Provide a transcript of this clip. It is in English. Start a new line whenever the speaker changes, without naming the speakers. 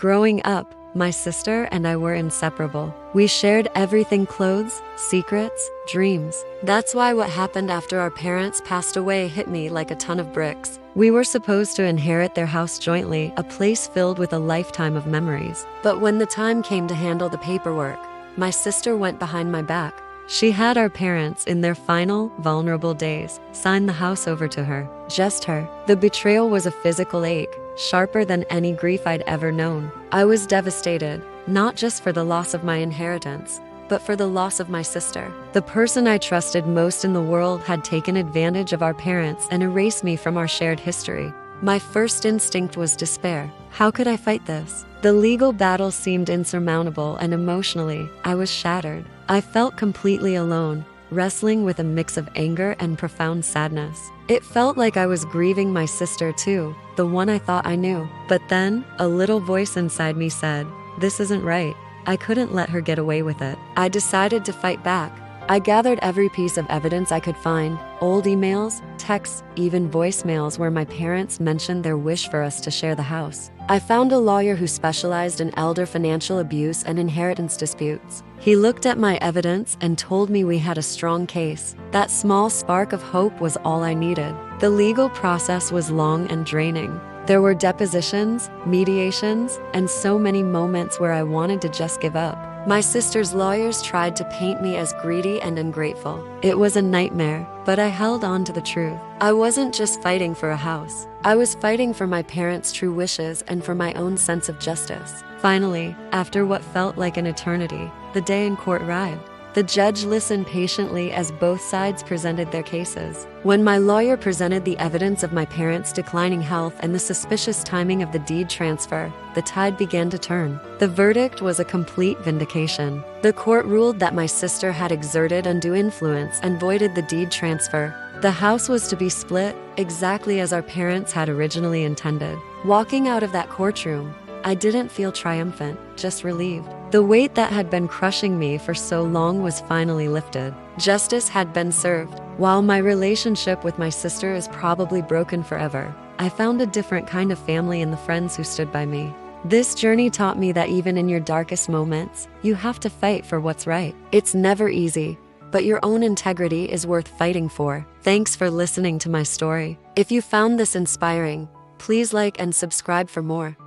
Growing up, my sister and I were inseparable. We shared everything: clothes, secrets, dreams. That's why what happened after our parents passed away hit me like a ton of bricks. We were supposed to inherit their house jointly, a place filled with a lifetime of memories. But when the time came to handle the paperwork, my sister went behind my back. She had our parents, in their final, vulnerable days, sign the house over to her. Just her. The betrayal was a physical ache, sharper than any grief I'd ever known. I was devastated, not just for the loss of my inheritance, but for the loss of my sister. The person I trusted most in the world had taken advantage of our parents and erased me from our shared history. My first instinct was despair. How could I fight this? The legal battle seemed insurmountable, and emotionally, I was shattered. I felt completely alone, wrestling with a mix of anger and profound sadness. It felt like I was grieving my sister too, the one I thought I knew. But then, a little voice inside me said, "This isn't right." I couldn't let her get away with it. I decided to fight back. I gathered every piece of evidence I could find: old emails, texts, even voicemails where my parents mentioned their wish for us to share the house. I found a lawyer who specialized in elder financial abuse and inheritance disputes. He looked at my evidence and told me we had a strong case. That small spark of hope was all I needed. The legal process was long and draining. There were depositions, mediations, and so many moments where I wanted to just give up. My sister's lawyers tried to paint me as greedy and ungrateful. It was a nightmare, but I held on to the truth. I wasn't just fighting for a house. I was fighting for my parents' true wishes and for my own sense of justice. Finally, after what felt like an eternity, the day in court arrived. The judge listened patiently as both sides presented their cases. When my lawyer presented the evidence of my parents' declining health and the suspicious timing of the deed transfer, the tide began to turn. The verdict was a complete vindication. The court ruled that my sister had exerted undue influence and voided the deed transfer. The house was to be split, exactly as our parents had originally intended. Walking out of that courtroom, I didn't feel triumphant, just relieved. The weight that had been crushing me for so long was finally lifted. Justice had been served. While my relationship with my sister is probably broken forever, I found a different kind of family in the friends who stood by me. This journey taught me that even in your darkest moments, you have to fight for what's right. It's never easy, but your own integrity is worth fighting for. Thanks for listening to my story. If you found this inspiring, please like and subscribe for more.